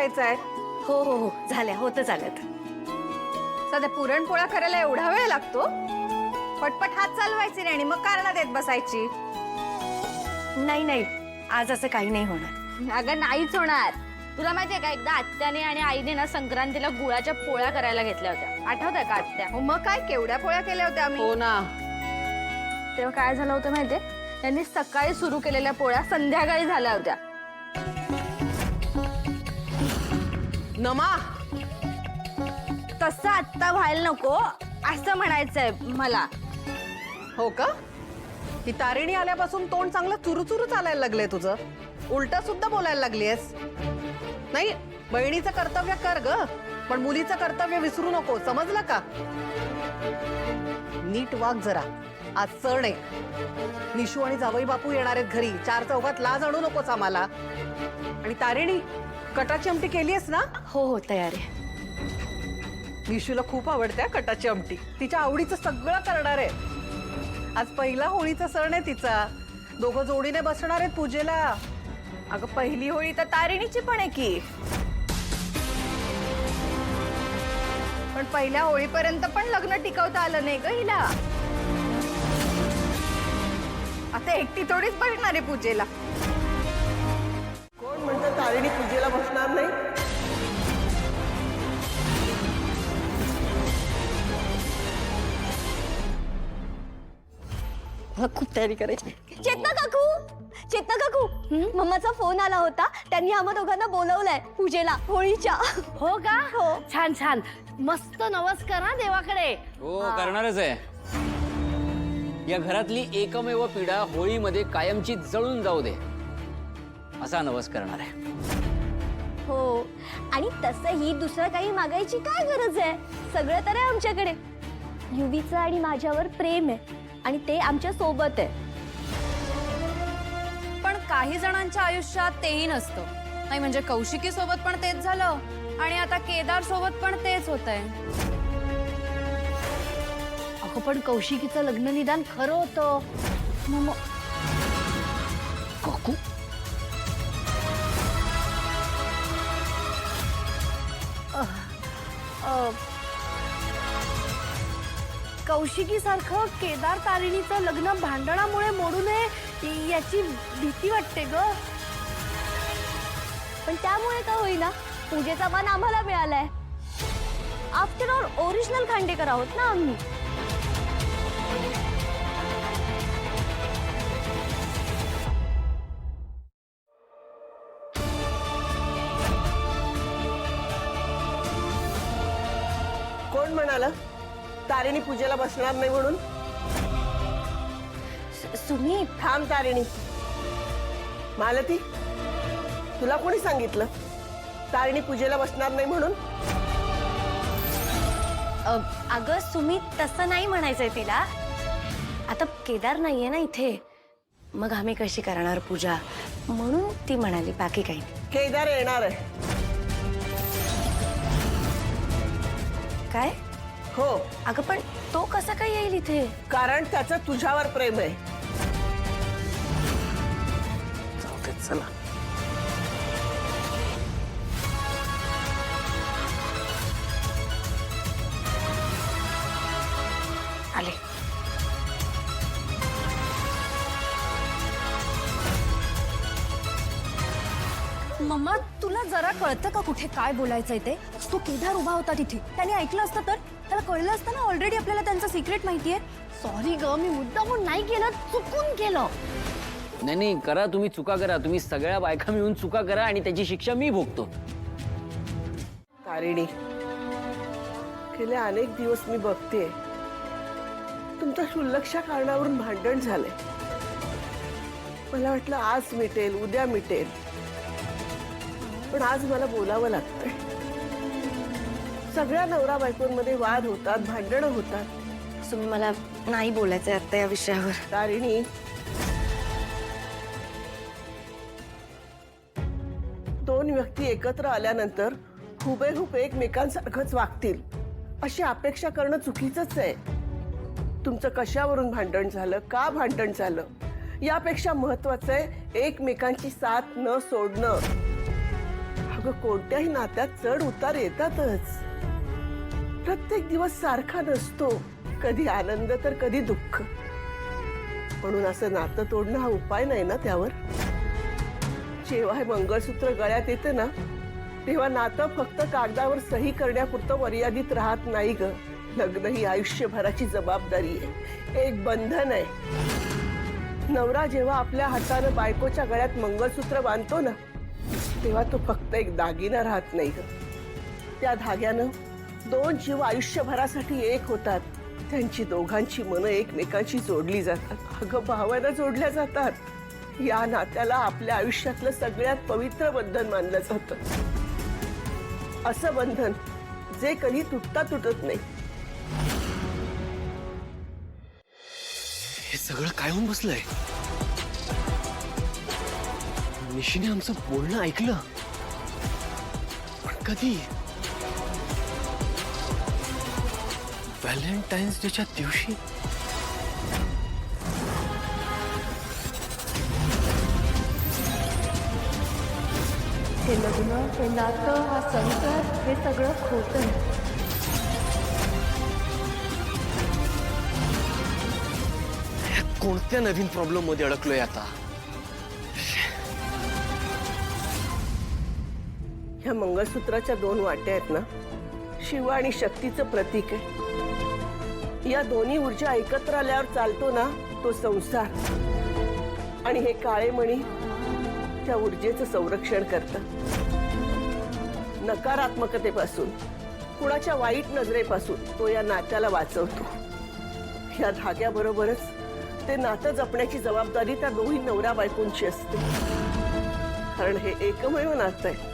करायचंय. हो हो हो झाल्या, होतच आल्यात. सध्या पुरणपोळ्या करायला एवढा वेळ लागतो? पटपट हात चालवायचे नाही आणि मग कारणं देत बसायची. नाही नाही, आज असं काही नाही होणार. अगं नाहीच होणार. तुला माहितीये का, एकदा आत्याने आणि आईने ना संक्रांतीला गुळाच्या पोळ्या करायला घेतल्या होत्या. आठवतंय का आत्या? हो मग काय, केवढ्या पोळ्या केल्या होत्या आम्ही. हो ना. तेव्हा काय झालं होतं माहितीये, त्यांनी सकाळी सुरू केलेल्या पोळ्या संध्याकाळी झाल्या होत्या. नमा, तसं आत्ता व्हायला नको असं म्हणायचंय मला. हो का? ही तारिणी आल्यापासून तोंड चांगलं चुरूचुरू चालायला लागलंय तुझं. उलट सुद्धा बोलायला लागलीयस. नाही, बहिणीचं कर्तव्य कर ग, पण मुलीचं कर्तव्य विसरू नको, समजलं का? नीट वाग जरा. आज सण आहे. निशू आणि जावई बापू येणार आहेत घरी. चार चौघात लाज आणू नकोस आम्हाला. आणि तारिणी, कटाची आमटी केलीयस ना? हो हो तयार आहे. निशूला खूप आवडते कटाची आमटी. तिच्या आवडीचं सगळं करणार आहे. आज पहिला होळीचा सण आहे तिचा. दोघं जोडीने बसणार आहेत पूजेला. अगं पहिली होळी तर तारिणीची पण आहे की. पण पहिल्या होळीपर्यंत पण लग्न टिकवता आलं नाही ग हिला. आता एकटी थोडीच बसणार आहे पूजेला. कोण म्हणतं तारिणी पूजेला बसणार नाही? खूप तयारी करायची. चेतना काकू, मम्माचा फोन आला होता. त्यांनी आम्हा दोघांना बोलवलंय पूजेला होळीच्या. हो का? हो. छान छान, मस्त नवस करा देवाकडे. हो करणारच आहे. या घरातली एकमेव पिढा होळीमध्ये कायमची जळून जाऊ दे असा नवस करणार आहे. हो, आणि तसंही दुसरं काही मागायची काय गरज आहे? सगळं तर आहे आमच्याकडे. युवीचं आणि माझ्यावर प्रेम आहे आणि ते आमच्या सोबत आहे. पण काही जणांच्या आयुष्यात तेही नसतं. नाही म्हणजे कौशिकी सोबत पण तेच झालं आणि आता केदार सोबत पण तेच होतंय. अगं पण कौशिकीचं लग्न निदान खरं होतं. काकू, कौशिकी सारखं केदार तारिणीचं लग्न भांडणामुळे मोडू नये याची भीती वाटते ग. पण त्यामुळे का होईना पूजेचा मान आम्हाला मिळालाय. आफ्टर ऑल ओरिजिनल खांडेकर आहोत ना आम्ही. कोण म्हणाला तारिणी पूजेला बसणार नाही म्हणून? सुमित, थांब तारिणी. मालती, तुला कोणी सांगितलं तारिणी पूजेला बसणार नाही म्हणून? अगं सुमित, तसं नाही म्हणायचंय तिला. आता केदार नाहीये ना इथे, मग आम्ही कशी करणार पूजा, म्हणून ती म्हणाली, बाकी काही नाही. केदार येणार आहे. काय? हो, अगं पण तो कसा काय येईल इथे? कारण त्याचं तुझ्यावर प्रेम आहे. जाऊ दे, चला. आले. मम्मा, तुला जरा कळतं का कुठे काय बोलायचंय ते? तो केदार उभा होता तिथे. त्याने ऐकलं असतं तर? त्याला कळलं असतं ना ऑलरेडी आपल्याला त्यांचं सिक्रेट माहितीये. सॉरी ग, मी मुद्दामून नाही केलं, चुकून केलं. नाही नाही, करा तुम्ही, चुका करा तुम्ही. सगळ्या बायका मिळून चुका करा आणि त्याची शिक्षा मी भोगतो. तारिणी, गेले अनेक दिवस मी बघते तुमच्या क्षुल्लकशा कारणावरून भांडण झालंय. मला वाटलं आज मिटेल, उद्या मिटेल, पण आज मला बोलावं लागतंय. सगळ्या नवरा बायकोंमध्ये वाद होतात, भांडणं होतात. तुम्ही मला नाही बोलायचंय आता या विषयावर. तारिणी, दोन व्यक्ती एकत्र आल्यानंतर हुबेहूब एकमेकांसारखंच वागतील अशी अपेक्षा करणं चुकीचंच आहे. तुमचं कशावरून भांडण झालं, का भांडण झालं, यापेक्षा महत्वाचं आहे एकमेकांची साथ न सोडणं. अगं कोणत्याही नात्यात चढ उतार येतातच. प्रत्येक दिवस सारखा नसतो, कधी आनंद तर कधी दुःख. म्हणून असं नातं तोडणं हा उपाय नाही ना त्यावर. जेव्हा हे मंगळसूत्र गळ्यात येतं ना, तेव्हा नातं फक्त कागदावर सही करण्यापुरतं मर्यादित राहत नाही ग. लग्न ही आयुष्यभराची जबाबदारी आहे, एक बंधन आहे. नवरा जेव्हा आपल्या हातानं बायकोच्या गळ्यात मंगळसूत्र बांधतो ना, तेव्हा तो फक्त एक दागिना राहत नाही ग. त्या धाग्यानं दोन जीव आयुष्यभरासाठी एक होतात. त्यांची दोघांची मनं एकमेकांशी जोडली जातात. अगं भावना जोडल्या जातात. या नात्याला आपल्या आयुष्यातलं सगळ्यात पवित्र बंधन मानलं जातं. असं बंधन जे कधी तुटत नाही. हे सगळं काय होऊन बसलंय? निशीने आमचं बोलणं ऐकलं, पण कधी? व्हॅलेंटाईन्स डेच्या दिवशी? हे लग्न, हे नातं, हा संसार, हे सगळं खोटं. कोणत्या नवीन प्रॉब्लेम मध्ये अडकलोय आता? ह्या मंगळसूत्राच्या दोन वाट्या आहेत ना, शिव आणि शक्तीचं प्रतीक आहे. या दोन्ही ऊर्जा एकत्र आल्यावर चालतो ना तो संसार. आणि हे काळे मणी त्या ऊर्जेचं संरक्षण करतात. नकारात्मकतेपासून, कुणाच्या वाईट नजरेपासून तो या नात्याला वाचवतो. या धाग्याबरोबरच ते नातं जपण्याची जबाबदारी त्या दोन्ही नवरा बायकोंची असते. कारण हे एकमेव नातं आहे